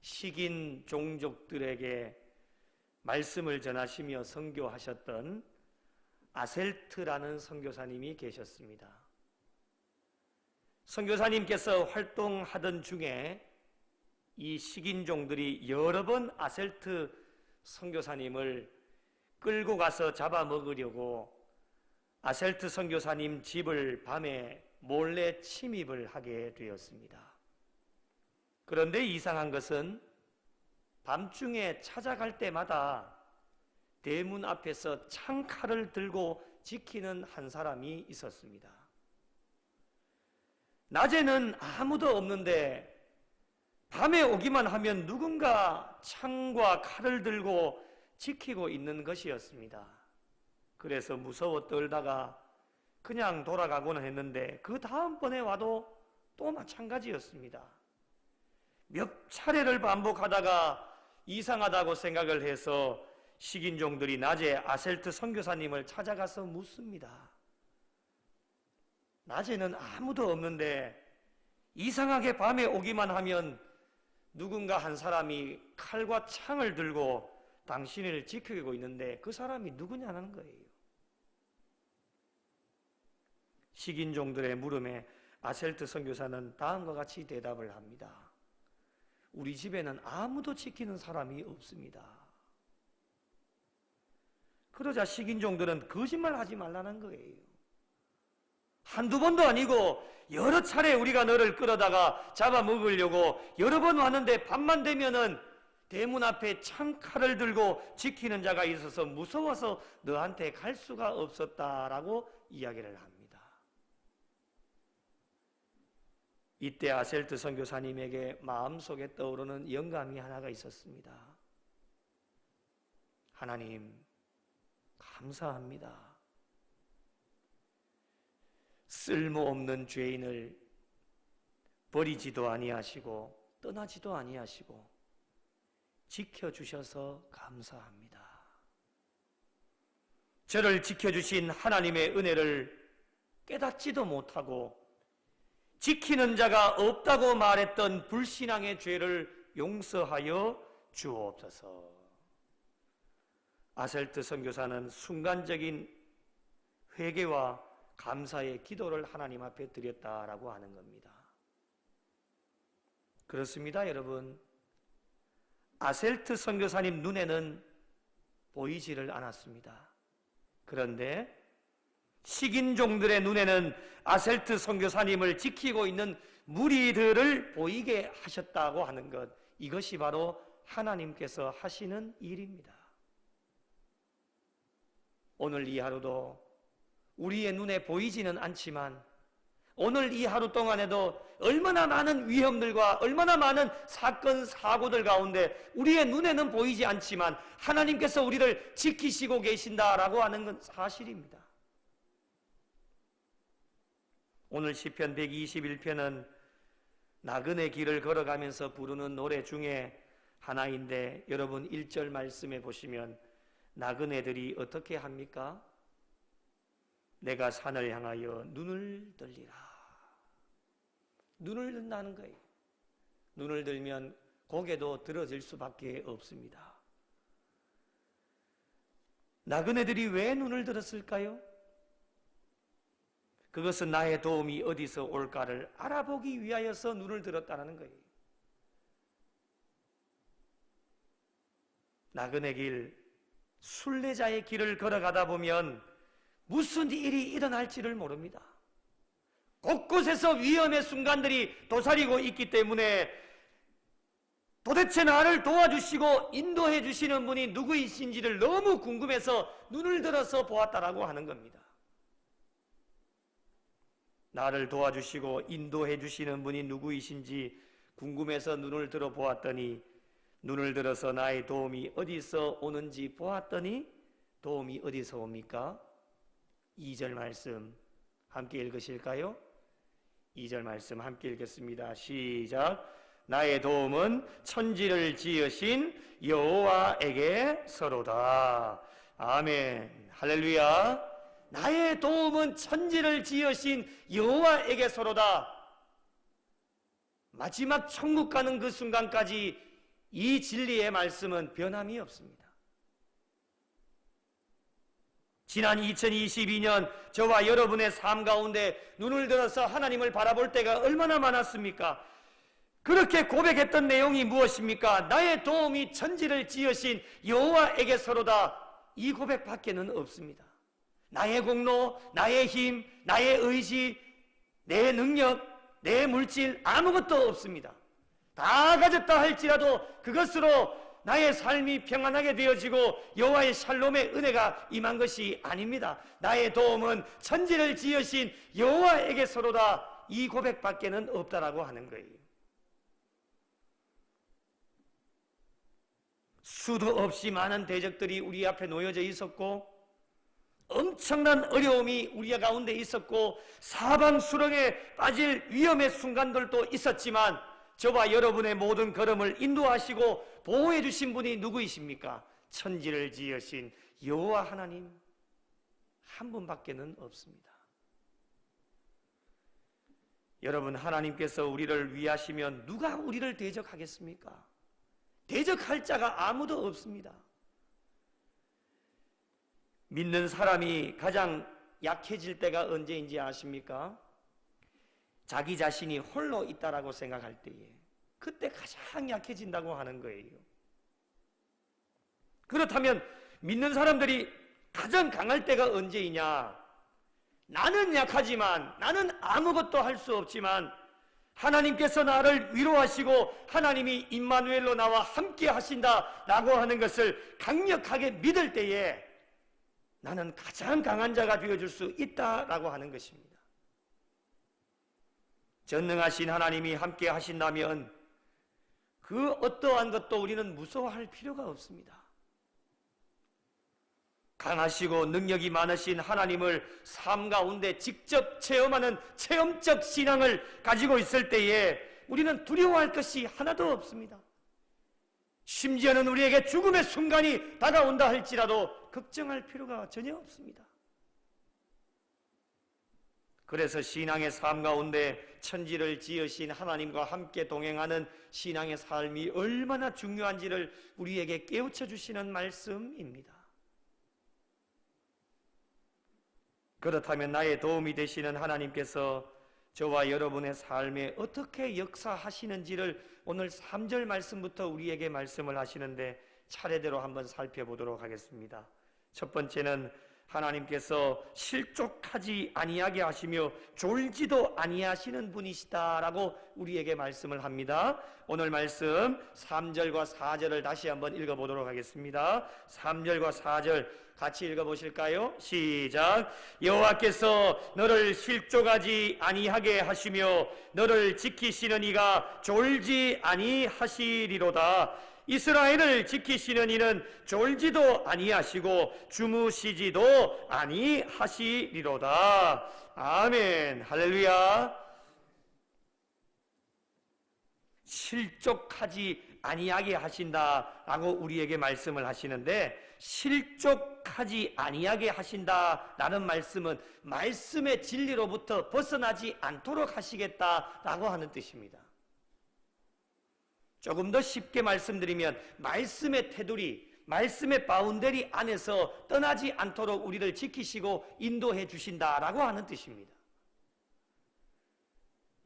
식인 종족들에게 말씀을 전하시며 선교하셨던 아셀트라는 선교사님이 계셨습니다. 선교사님께서 활동하던 중에 이 식인종들이 여러 번 아셀트 선교사님을 끌고 가서 잡아먹으려고 아셀트 선교사님 집을 밤에 몰래 침입을 하게 되었습니다. 그런데 이상한 것은 밤중에 찾아갈 때마다 대문 앞에서 창칼을 들고 지키는 한 사람이 있었습니다. 낮에는 아무도 없는데 밤에 오기만 하면 누군가 창과 칼을 들고 지키고 있는 것이었습니다. 그래서 무서워 떨다가 그냥 돌아가고는 했는데 그 다음번에 와도 또 마찬가지였습니다. 몇 차례를 반복하다가 이상하다고 생각을 해서 식인종들이 낮에 아셀트 선교사님을 찾아가서 묻습니다. 낮에는 아무도 없는데 이상하게 밤에 오기만 하면 누군가 한 사람이 칼과 창을 들고 당신을 지키고 있는데 그 사람이 누구냐는 거예요. 식인종들의 물음에 아셀트 선교사는 다음과 같이 대답을 합니다. 우리 집에는 아무도 지키는 사람이 없습니다. 그러자 식인종들은 거짓말하지 말라는 거예요. 한두 번도 아니고 여러 차례 우리가 너를 끌어다가 잡아먹으려고 여러 번 왔는데 밤만 되면은 대문 앞에 창칼을 들고 지키는 자가 있어서 무서워서 너한테 갈 수가 없었다라고 이야기를 합니다. 이때 아셀트 선교사님에게 마음속에 떠오르는 영감이 하나가 있었습니다. 하나님, 감사합니다. 쓸모없는 죄인을 버리지도 아니하시고 떠나지도 아니하시고 지켜주셔서 감사합니다. 저를 지켜주신 하나님의 은혜를 깨닫지도 못하고 지키는 자가 없다고 말했던 불신앙의 죄를 용서하여 주옵소서. 아셀트 선교사는 순간적인 회개와 감사의 기도를 하나님 앞에 드렸다라고 하는 겁니다. 그렇습니다, 여러분. 아셀트 선교사님 눈에는 보이지를 않았습니다. 그런데 식인종들의 눈에는 아셀트 선교사님을 지키고 있는 무리들을 보이게 하셨다고 하는 것, 이것이 바로 하나님께서 하시는 일입니다. 오늘 이 하루도 우리의 눈에 보이지는 않지만 오늘 이 하루 동안에도 얼마나 많은 위험들과 얼마나 많은 사건, 사고들 가운데 우리의 눈에는 보이지 않지만 하나님께서 우리를 지키시고 계신다라고 하는 건 사실입니다. 오늘 시편 121편은 나그네 길을 걸어가면서 부르는 노래 중에 하나인데 여러분 1절 말씀에 보시면 나그네들이 어떻게 합니까? 내가 산을 향하여 눈을 들리라. 눈을 든다는 거예요. 눈을 들면 고개도 들어질 수밖에 없습니다. 나그네들이 왜 눈을 들었을까요? 그것은 나의 도움이 어디서 올까를 알아보기 위하여서 눈을 들었다는 거예요. 나그네 길, 순례자의 길을 걸어가다 보면 무슨 일이 일어날지를 모릅니다. 곳곳에서 위험의 순간들이 도사리고 있기 때문에 도대체 나를 도와주시고 인도해 주시는 분이 누구이신지를 너무 궁금해서 눈을 들어서 보았다라고 하는 겁니다. 나를 도와주시고 인도해 주시는 분이 누구이신지 궁금해서 눈을 들어 보았더니 눈을 들어서 나의 도움이 어디서 오는지 보았더니 도움이 어디서 옵니까? 2절 말씀 함께 읽으실까요? 2절 말씀 함께 읽겠습니다. 시작. 나의 도움은 천지를 지으신 여호와에게서로다. 아멘. 할렐루야. 나의 도움은 천지를 지으신 여호와에게서로다. 마지막 천국 가는 그 순간까지 이 진리의 말씀은 변함이 없습니다. 지난 2022년 저와 여러분의 삶 가운데 눈을 들어서 하나님을 바라볼 때가 얼마나 많았습니까? 그렇게 고백했던 내용이 무엇입니까? 나의 도움이 천지를 지으신 여호와에게서로다. 이 고백밖에는 없습니다. 나의 공로, 나의 힘, 나의 의지, 내 능력, 내 물질 아무것도 없습니다. 다 가졌다 할지라도 그것으로 나의 삶이 평안하게 되어지고 여호와의 샬롬의 은혜가 임한 것이 아닙니다. 나의 도움은 천지를 지으신 여호와에게서로다. 이 고백밖에는 없다라고 하는 거예요. 수도 없이 많은 대적들이 우리 앞에 놓여져 있었고 엄청난 어려움이 우리 가운데 있었고 사방 수렁에 빠질 위험의 순간들도 있었지만 저와 여러분의 모든 걸음을 인도하시고 보호해 주신 분이 누구이십니까? 천지를 지으신 여호와 하나님 한 분밖에는 없습니다. 여러분, 하나님께서 우리를 위하시면 누가 우리를 대적하겠습니까? 대적할 자가 아무도 없습니다. 믿는 사람이 가장 약해질 때가 언제인지 아십니까? 자기 자신이 홀로 있다라고 생각할 때에 그때 가장 약해진다고 하는 거예요. 그렇다면 믿는 사람들이 가장 강할 때가 언제이냐? 나는 약하지만, 나는 아무것도 할 수 없지만 하나님께서 나를 위로하시고 하나님이 임마누엘로 나와 함께 하신다라고 하는 것을 강력하게 믿을 때에 나는 가장 강한 자가 되어줄 수 있다라고 하는 것입니다. 전능하신 하나님이 함께 하신다면 그 어떠한 것도 우리는 무서워할 필요가 없습니다. 강하시고 능력이 많으신 하나님을 삶 가운데 직접 체험하는 체험적 신앙을 가지고 있을 때에 우리는 두려워할 것이 하나도 없습니다. 심지어는 우리에게 죽음의 순간이 다가온다 할지라도 걱정할 필요가 전혀 없습니다. 그래서 신앙의 삶 가운데 천지를 지으신 하나님과 함께 동행하는 신앙의 삶이 얼마나 중요한지를 우리에게 깨우쳐 주시는 말씀입니다. 그렇다면 나의 도움이 되시는 하나님께서 저와 여러분의 삶에 어떻게 역사하시는지를 오늘 3절 말씀부터 우리에게 말씀을 하시는데 차례대로 한번 살펴보도록 하겠습니다. 첫 번째는 하나님께서 실족하지 아니하게 하시며 졸지도 아니하시는 분이시다라고 우리에게 말씀을 합니다. 오늘 말씀 3절과 4절을 다시 한번 읽어보도록 하겠습니다. 3절과 4절 같이 읽어보실까요? 시작. 여호와께서 너를 실족하지 아니하게 하시며 너를 지키시는 이가 졸지 아니하시리로다. 이스라엘을 지키시는 이는 졸지도 아니하시고 주무시지도 아니하시리로다. 아멘. 할렐루야. 실족하지 아니하게 하신다라고 우리에게 말씀을 하시는데, 실족하지 아니하게 하신다라는 말씀은 말씀의 진리로부터 벗어나지 않도록 하시겠다라고 하는 뜻입니다. 조금 더 쉽게 말씀드리면 말씀의 테두리, 말씀의 바운더리 안에서 떠나지 않도록 우리를 지키시고 인도해 주신다라고 하는 뜻입니다.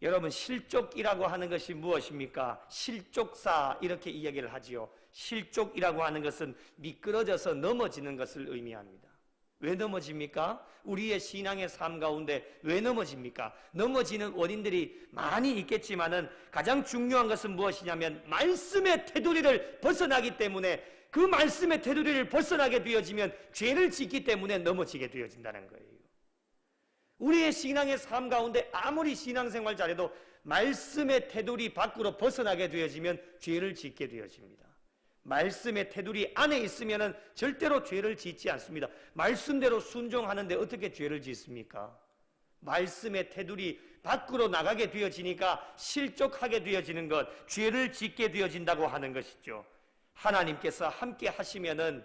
여러분, 실족이라고 하는 것이 무엇입니까? 실족사 이렇게 이야기를 하지요. 실족이라고 하는 것은 미끄러져서 넘어지는 것을 의미합니다. 왜 넘어집니까? 우리의 신앙의 삶 가운데 왜 넘어집니까? 넘어지는 원인들이 많이 있겠지만은 가장 중요한 것은 무엇이냐면 말씀의 테두리를 벗어나기 때문에, 그 말씀의 테두리를 벗어나게 되어지면 죄를 짓기 때문에 넘어지게 되어진다는 거예요. 우리의 신앙의 삶 가운데 아무리 신앙생활 잘해도 말씀의 테두리 밖으로 벗어나게 되어지면 죄를 짓게 되어집니다. 말씀의 테두리 안에 있으면은 절대로 죄를 짓지 않습니다. 말씀대로 순종하는데 어떻게 죄를 짓습니까? 말씀의 테두리 밖으로 나가게 되어지니까 실족하게 되어지는 것, 죄를 짓게 되어진다고 하는 것이죠. 하나님께서 함께 하시면은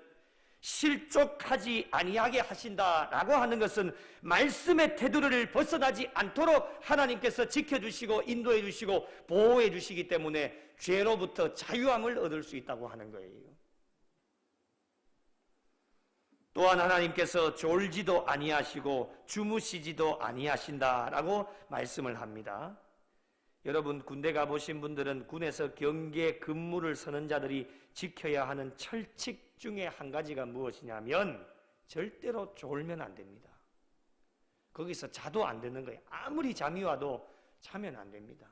실족하지 아니하게 하신다라고 하는 것은 말씀의 테두리를 벗어나지 않도록 하나님께서 지켜주시고 인도해 주시고 보호해 주시기 때문에 죄로부터 자유함을 얻을 수 있다고 하는 거예요. 또한 하나님께서 졸지도 아니하시고 주무시지도 아니하신다라고 말씀을 합니다. 여러분, 군대 가보신 분들은 군에서 경계 근무를 서는 자들이 지켜야 하는 철칙 중에 한 가지가 무엇이냐면 절대로 졸면 안 됩니다. 거기서 자도 안 되는 거예요. 아무리 잠이 와도 자면 안 됩니다.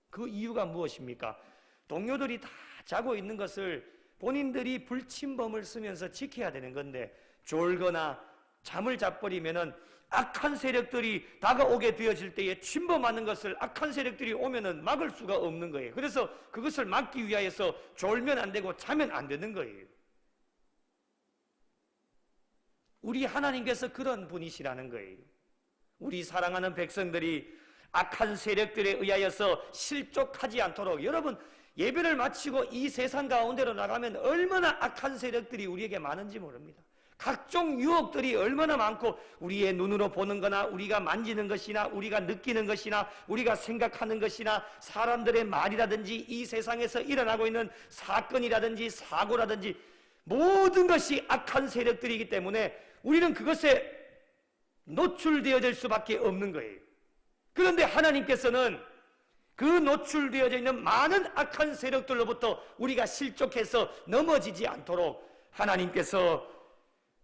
그 이유가 무엇입니까? 동료들이 다 자고 있는 것을 본인들이 불침범을 쓰면서 지켜야 되는 건데 졸거나 잠을 자버리면은 악한 세력들이 다가오게 되어질 때에 침범하는 것을 악한 세력들이 오면은 막을 수가 없는 거예요. 그래서 그것을 막기 위하여서 졸면 안 되고 자면 안 되는 거예요. 우리 하나님께서 그런 분이시라는 거예요. 우리 사랑하는 백성들이 악한 세력들에 의하여서 실족하지 않도록, 여러분 예배를 마치고 이 세상 가운데로 나가면 얼마나 악한 세력들이 우리에게 많은지 모릅니다. 각종 유혹들이 얼마나 많고 우리의 눈으로 보는 거나 우리가 만지는 것이나 우리가 느끼는 것이나 우리가 생각하는 것이나 사람들의 말이라든지 이 세상에서 일어나고 있는 사건이라든지 사고라든지 모든 것이 악한 세력들이기 때문에 우리는 그것에 노출되어질 수밖에 없는 거예요. 그런데 하나님께서는 그 노출되어져 있는 많은 악한 세력들로부터 우리가 실족해서 넘어지지 않도록 하나님께서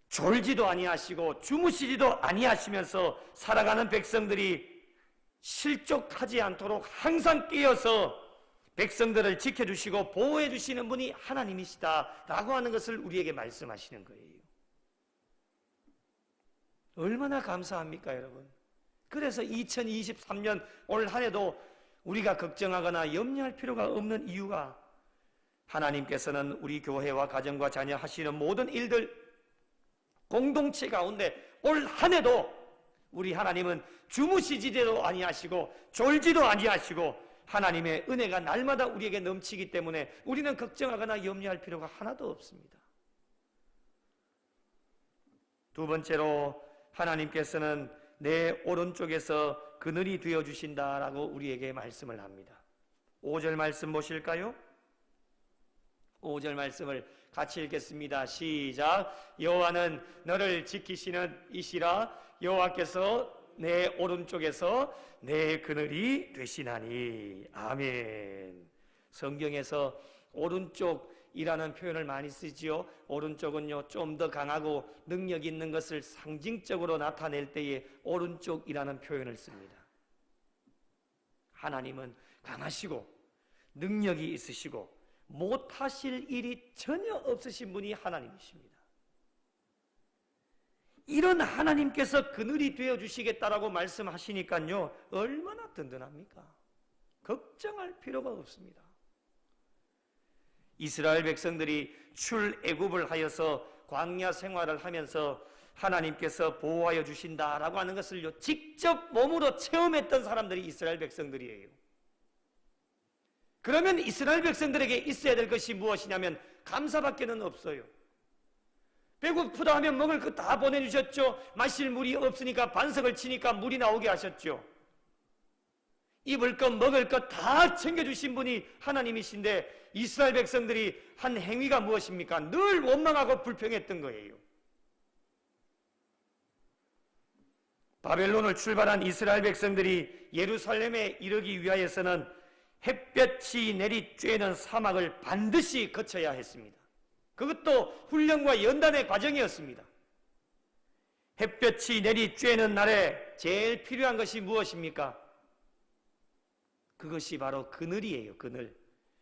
졸지도 아니하시고 주무시지도 아니하시면서 살아가는 백성들이 실족하지 않도록 항상 깨어서 백성들을 지켜주시고 보호해 주시는 분이 하나님이시다라고 하는 것을 우리에게 말씀하시는 거예요. 얼마나 감사합니까, 여러분? 그래서 2023년 올 한 해도 우리가 걱정하거나 염려할 필요가 없는 이유가 하나님께서는 우리 교회와 가정과 자녀 하시는 모든 일들 공동체 가운데 올 한 해도 우리 하나님은 주무시지도 아니하시고 졸지도 아니하시고 하나님의 은혜가 날마다 우리에게 넘치기 때문에 우리는 걱정하거나 염려할 필요가 하나도 없습니다. 두 번째로 하나님께서는 내 오른쪽에서 그늘이 되어주신다라고 우리에게 말씀을 합니다. 5절 말씀 보실까요? 5절 말씀을 같이 읽겠습니다. 시작. 여호와는 너를 지키시는 이시라. 여호와께서 내 오른쪽에서 내 그늘이 되시나니. 아멘. 성경에서 오른쪽이라는 표현을 많이 쓰지요. 오른쪽은요 좀 더 강하고 능력 있는 것을 상징적으로 나타낼 때에 오른쪽이라는 표현을 씁니다. 하나님은 강하시고 능력이 있으시고 못하실 일이 전혀 없으신 분이 하나님이십니다. 이런 하나님께서 그늘이 되어주시겠다라고 말씀하시니까요 얼마나 든든합니까? 걱정할 필요가 없습니다. 이스라엘 백성들이 출애굽을 하여서 광야 생활을 하면서 하나님께서 보호하여 주신다라고 하는 것을 직접 몸으로 체험했던 사람들이 이스라엘 백성들이에요. 그러면 이스라엘 백성들에게 있어야 될 것이 무엇이냐면 감사밖에는 없어요. 배고프다 하면 먹을 거 다 보내주셨죠. 마실 물이 없으니까 반석을 치니까 물이 나오게 하셨죠. 입을 것 먹을 것 다 챙겨주신 분이 하나님이신데 이스라엘 백성들이 한 행위가 무엇입니까? 늘 원망하고 불평했던 거예요. 바벨론을 출발한 이스라엘 백성들이 예루살렘에 이르기 위하여서는 햇볕이 내리쬐는 사막을 반드시 거쳐야 했습니다. 그것도 훈련과 연단의 과정이었습니다. 햇볕이 내리쬐는 날에 제일 필요한 것이 무엇입니까? 그것이 바로 그늘이에요.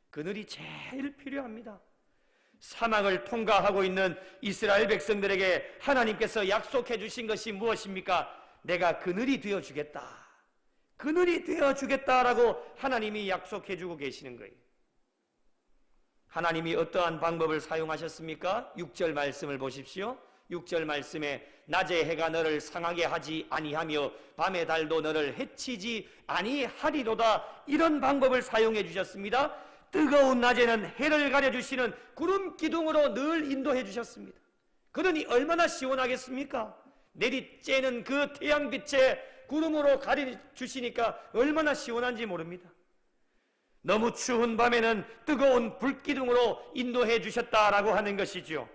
그늘이 제일 필요합니다. 사막을 통과하고 있는 이스라엘 백성들에게 하나님께서 약속해 주신 것이 무엇입니까? 내가 그늘이 되어주겠다. 그늘이 되어주겠다라고 하나님이 약속해 주고 계시는 거예요. 하나님이 어떠한 방법을 사용하셨습니까? 6절 말씀을 보십시오. 6절 말씀에 낮에 해가 너를 상하게 하지 아니하며 밤의 달도 너를 해치지 아니하리로다. 이런 방법을 사용해 주셨습니다. 뜨거운 낮에는 해를 가려주시는 구름 기둥으로 늘 인도해 주셨습니다. 그러니 얼마나 시원하겠습니까? 내리쬐는 그 태양빛에 구름으로 가려주시니까 얼마나 시원한지 모릅니다. 너무 추운 밤에는 뜨거운 불기둥으로 인도해 주셨다라고 하는 것이죠.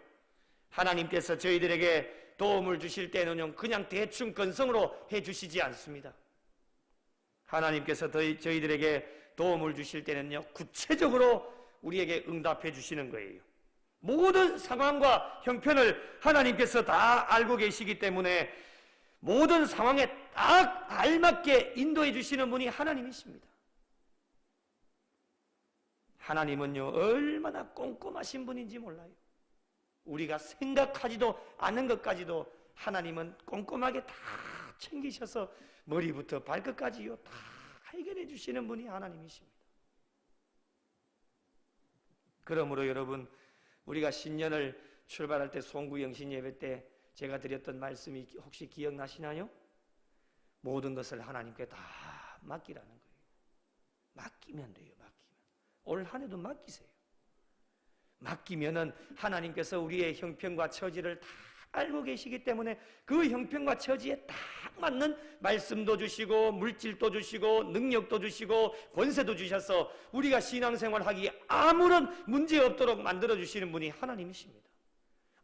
하나님께서 저희들에게 도움을 주실 때는 그냥 대충 건성으로 해 주시지 않습니다. 하나님께서 저희들에게 도움을 주실 때는요, 구체적으로 우리에게 응답해 주시는 거예요. 모든 상황과 형편을 하나님께서 다 알고 계시기 때문에 모든 상황에 딱 알맞게 인도해 주시는 분이 하나님이십니다. 하나님은요, 얼마나 꼼꼼하신 분인지 몰라요. 우리가 생각하지도 않는 것까지도 하나님은 꼼꼼하게 다 챙기셔서 머리부터 발끝까지요 다 해결해 주시는 분이 하나님이십니다. 그러므로 여러분, 우리가 신년을 출발할 때 송구영신 예배 때 제가 드렸던 말씀이 혹시 기억나시나요? 모든 것을 하나님께 다 맡기라는 거예요. 맡기면 돼요. 올 한 해도 맡기세요. 맡기면은 하나님께서 우리의 형편과 처지를 다 알고 계시기 때문에 그 형편과 처지에 딱 맞는 말씀도 주시고 물질도 주시고 능력도 주시고 권세도 주셔서 우리가 신앙생활하기에 아무런 문제 없도록 만들어주시는 분이 하나님이십니다.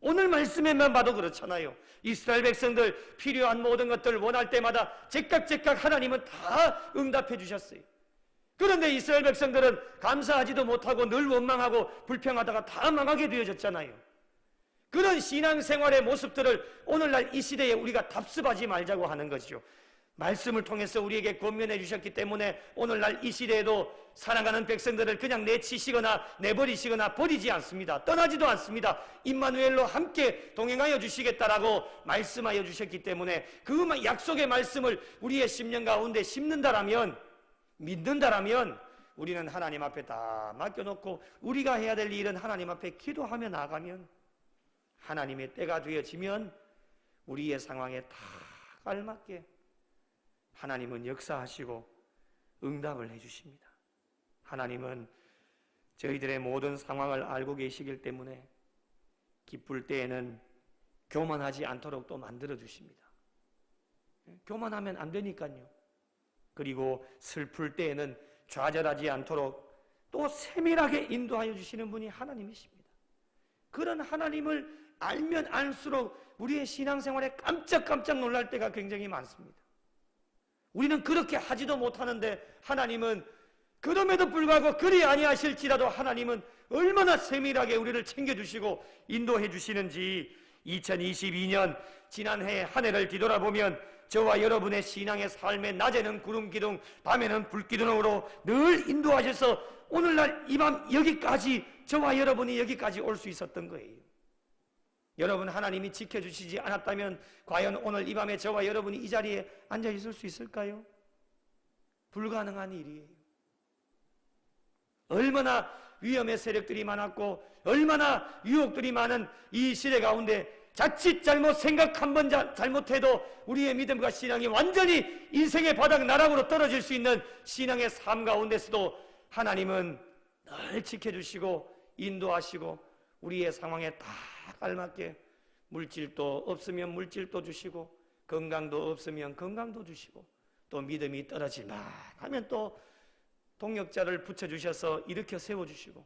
오늘 말씀에만 봐도 그렇잖아요. 이스라엘 백성들 필요한 모든 것들을 원할 때마다 제각 하나님은 다 응답해 주셨어요. 그런데 이스라엘 백성들은 감사하지도 못하고 늘 원망하고 불평하다가 다 망하게 되어졌잖아요. 그런 신앙생활의 모습들을 오늘날 이 시대에 우리가 답습하지 말자고 하는 것이죠. 말씀을 통해서 우리에게 권면해 주셨기 때문에 오늘날 이 시대에도 사랑하는 백성들을 그냥 내치시거나 내버리시거나 버리지 않습니다. 떠나지도 않습니다. 임마누엘로 함께 동행하여 주시겠다라고 말씀하여 주셨기 때문에 그 약속의 말씀을 우리의 심령 가운데 심는다라면, 믿는다라면 우리는 하나님 앞에 다 맡겨놓고 우리가 해야 될 일은 하나님 앞에 기도하며 나가면 하나님의 때가 되어지면 우리의 상황에 다 알맞게 하나님은 역사하시고 응답을 해주십니다. 하나님은 저희들의 모든 상황을 알고 계시기 때문에 기쁠 때에는 교만하지 않도록 또 만들어 주십니다. 교만하면 안 되니까요. 그리고 슬플 때에는 좌절하지 않도록 또 세밀하게 인도하여 주시는 분이 하나님이십니다. 그런 하나님을 알면 알수록 우리의 신앙생활에 깜짝 놀랄 때가 굉장히 많습니다. 우리는 그렇게 하지도 못하는데 하나님은 그럼에도 불구하고 그리 아니하실지라도 하나님은 얼마나 세밀하게 우리를 챙겨주시고 인도해 주시는지 2022년 지난해 한 해를 뒤돌아보면 저와 여러분의 신앙의 삶에 낮에는 구름기둥, 밤에는 불기둥으로 늘 인도하셔서 오늘날 이 밤 여기까지 저와 여러분이 여기까지 올 수 있었던 거예요. 여러분, 하나님이 지켜주시지 않았다면 과연 오늘 이 밤에 저와 여러분이 이 자리에 앉아 있을 수 있을까요? 불가능한 일이에요. 얼마나 위험의 세력들이 많았고 얼마나 유혹들이 많은 이 시대 가운데 자칫 잘못 생각 한 번 잘못해도 우리의 믿음과 신앙이 완전히 인생의 바닥 나락으로 떨어질 수 있는 신앙의 삶 가운데서도 하나님은 늘 지켜주시고 인도하시고 우리의 상황에 딱 알맞게 물질도 없으면 물질도 주시고 건강도 없으면 건강도 주시고 또 믿음이 떨어질만 하면 또 동역자를 붙여주셔서 일으켜 세워주시고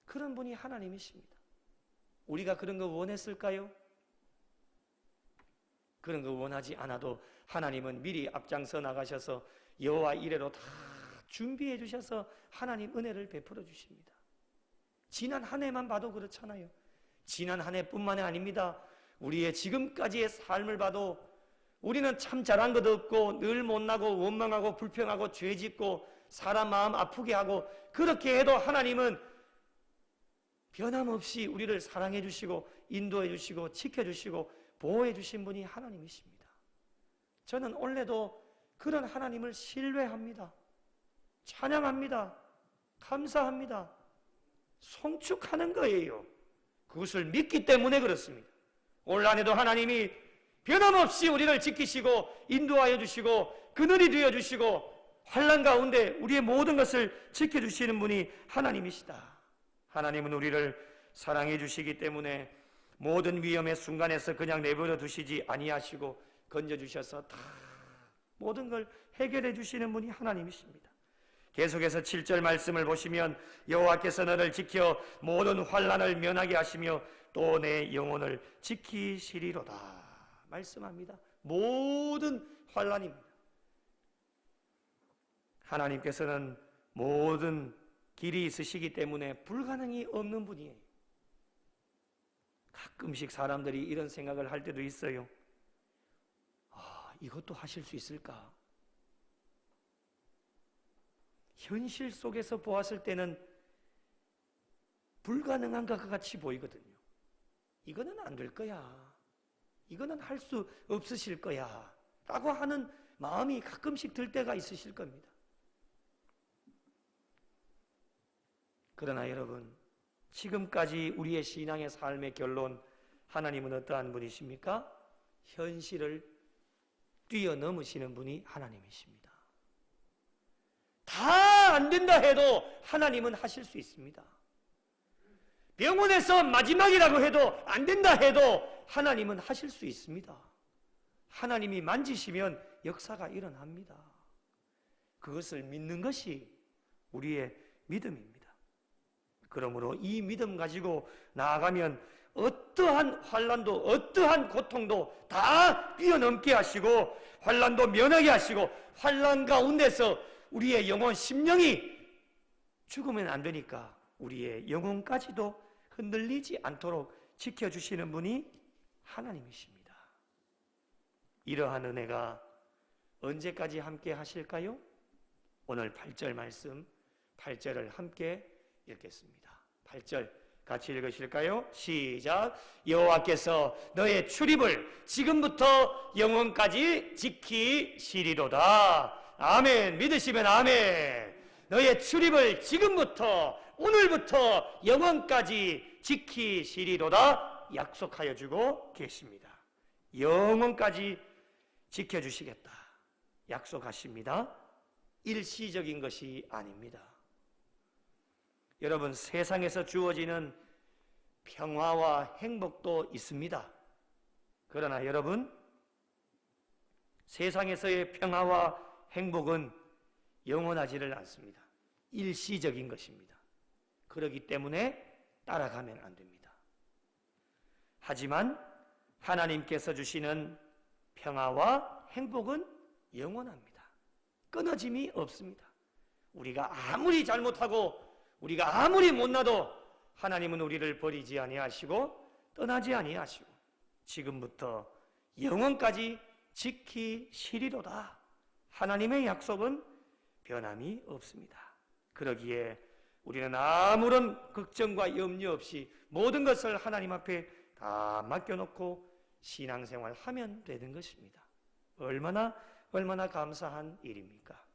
그런 분이 하나님이십니다. 우리가 그런 거 원했을까요? 그런 거 원하지 않아도 하나님은 미리 앞장서 나가셔서 여호와 이레로 다 준비해 주셔서 하나님 은혜를 베풀어 주십니다. 지난 한 해만 봐도 그렇잖아요. 지난 한 해뿐만이 아닙니다. 우리의 지금까지의 삶을 봐도 우리는 참 잘한 것도 없고 늘 못나고 원망하고 불평하고 죄짓고 사람 마음 아프게 하고 그렇게 해도 하나님은 변함없이 우리를 사랑해 주시고 인도해 주시고 지켜 주시고 보호해 주신 분이 하나님이십니다. 저는 올해도 그런 하나님을 신뢰합니다. 찬양합니다. 감사합니다. 송축하는 거예요. 그것을 믿기 때문에 그렇습니다. 올 한해도 하나님이 변함없이 우리를 지키시고 인도하여 주시고 그늘이 되어 주시고 환난 가운데 우리의 모든 것을 지켜주시는 분이 하나님이시다. 하나님은 우리를 사랑해 주시기 때문에 모든 위험의 순간에서 그냥 내버려 두시지 아니하시고 건져주셔서 다 모든 걸 해결해 주시는 분이 하나님이십니다. 계속해서 7절 말씀을 보시면 여호와께서 너를 지켜 모든 환난을 면하게 하시며 또 내 영혼을 지키시리로다 말씀합니다. 모든 환난입니다. 하나님께서는 모든 길이 있으시기 때문에 불가능이 없는 분이에요. 가끔씩 사람들이 이런 생각을 할 때도 있어요. 이것도 하실 수 있을까? 현실 속에서 보았을 때는 불가능한 것과 같이 보이거든요. 이거는 안 될 거야. 이거는 할 수 없으실 거야. 라고 하는 마음이 가끔씩 들 때가 있으실 겁니다. 그러나 여러분, 지금까지 우리의 신앙의 삶의 결론, 하나님은 어떠한 분이십니까? 현실을 뛰어넘으시는 분이 하나님이십니다. 다 안 된다 해도 하나님은 하실 수 있습니다. 병원에서 마지막이라고 해도 안 된다 해도 하나님은 하실 수 있습니다. 하나님이 만지시면 역사가 일어납니다. 그것을 믿는 것이 우리의 믿음입니다. 그러므로 이 믿음 가지고 나아가면 어떠한 환난도 어떠한 고통도 다 뛰어넘게 하시고 환난도 면하게 하시고 환난 가운데서 우리의 영혼 심령이 죽으면 안 되니까 우리의 영혼까지도 흔들리지 않도록 지켜주시는 분이 하나님이십니다. 이러한 은혜가 언제까지 함께 하실까요? 오늘 8절 말씀 8절을 함께 읽겠습니다. 8절 같이 읽으실까요? 시작. 여호와께서 너의 출입을 지금부터 영원까지 지키시리로다. 아멘. 믿으시면 아멘. 너의 출입을 지금부터 오늘부터 영원까지 지키시리로다 약속하여 주고 계십니다. 영원까지 지켜주시겠다 약속하십니다. 일시적인 것이 아닙니다. 여러분, 세상에서 주어지는 평화와 행복도 있습니다. 그러나 여러분, 세상에서의 평화와 행복은 영원하지를 않습니다. 일시적인 것입니다. 그렇기 때문에 따라가면 안 됩니다. 하지만 하나님께서 주시는 평화와 행복은 영원합니다. 끊어짐이 없습니다. 우리가 아무리 잘못하고 우리가 아무리 못나도 하나님은 우리를 버리지 아니하시고 떠나지 아니하시고 지금부터 영원까지 지키시리로다. 하나님의 약속은 변함이 없습니다. 그러기에 우리는 아무런 걱정과 염려 없이 모든 것을 하나님 앞에 다 맡겨놓고 신앙생활 하면 되는 것입니다. 얼마나 감사한 일입니까?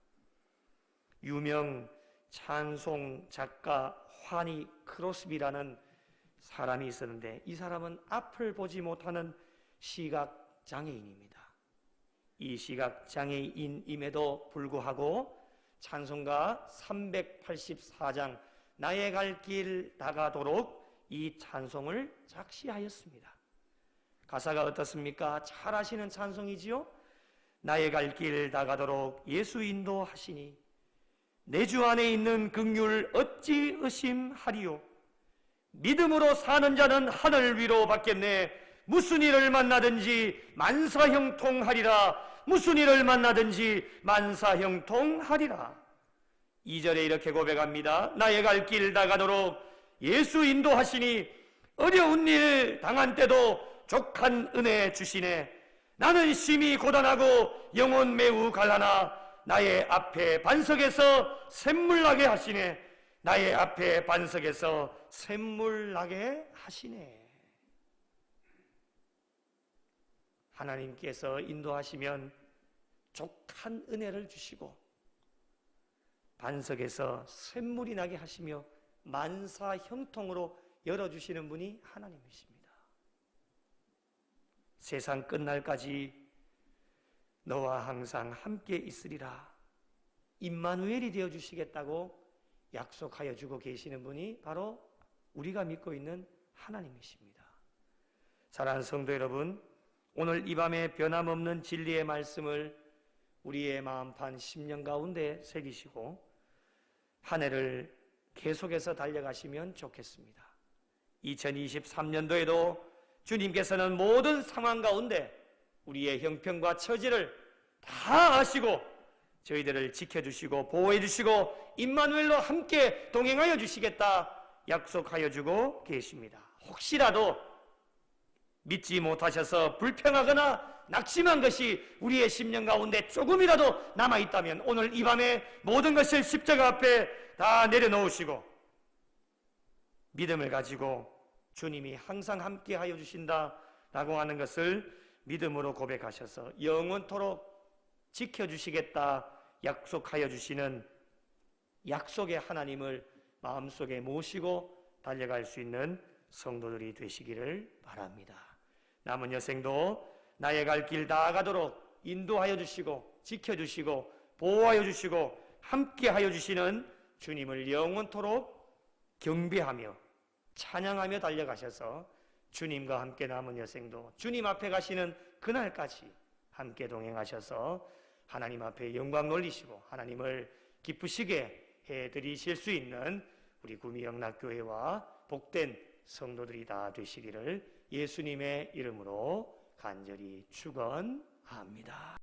유명 찬송 작가 화니 크로스비라는 사람이 있었는데 이 사람은 앞을 보지 못하는 시각 장애인입니다. 이 시각 장애인임에도 불구하고 찬송가 384장 나의 갈 길 다가도록 이 찬송을 작시하였습니다. 가사가 어떻습니까? 잘 아시는 찬송이지요? 나의 갈 길 다가도록 예수 인도하시니 내 주 안에 있는 긍휼 어찌 의심하리요. 믿음으로 사는 자는 하늘 위로 받겠네. 무슨 일을 만나든지 만사형통하리라. 무슨 일을 만나든지 만사형통하리라. 2절에 이렇게 고백합니다. 나의 갈 길 다가도록 예수 인도하시니 어려운 일 당한 때도 족한 은혜 주시네. 나는 심히 고단하고 영혼 매우 갈라나 나의 앞에 반석에서 샘물 나게 하시네. 나의 앞에 반석에서 샘물 나게 하시네. 하나님께서 인도하시면 족한 은혜를 주시고 반석에서 샘물이 나게 하시며 만사 형통으로 열어주시는 분이 하나님이십니다. 세상 끝날까지 너와 항상 함께 있으리라. 임마누엘이 되어주시겠다고 약속하여 주고 계시는 분이 바로 우리가 믿고 있는 하나님이십니다. 사랑하는 성도 여러분, 오늘 이 밤에 변함없는 진리의 말씀을 우리의 마음판 10년 가운데 새기시고 한 해를 계속해서 달려가시면 좋겠습니다. 2023년도에도 주님께서는 모든 상황 가운데 우리의 형편과 처지를 다 아시고 저희들을 지켜주시고 보호해주시고 임마누엘로 함께 동행하여 주시겠다 약속하여 주고 계십니다. 혹시라도 믿지 못하셔서 불평하거나 낙심한 것이 우리의 심령 가운데 조금이라도 남아있다면 오늘 이 밤에 모든 것을 십자가 앞에 다 내려놓으시고 믿음을 가지고 주님이 항상 함께 하여 주신다라고 하는 것을 믿음으로 고백하셔서 영원토록 지켜주시겠다 약속하여 주시는 약속의 하나님을 마음속에 모시고 달려갈 수 있는 성도들이 되시기를 바랍니다. 남은 여생도 나의 갈 길 다 가도록 인도하여 주시고 지켜주시고 보호하여 주시고 함께하여 주시는 주님을 영원토록 경배하며 찬양하며 달려가셔서 주님과 함께 남은 여생도 주님 앞에 가시는 그날까지 함께 동행하셔서 하나님 앞에 영광 돌리시고 하나님을 기쁘시게 해드리실 수 있는 우리 구미영락교회와 복된 성도들이 다 되시기를 예수님의 이름으로 간절히 축원합니다.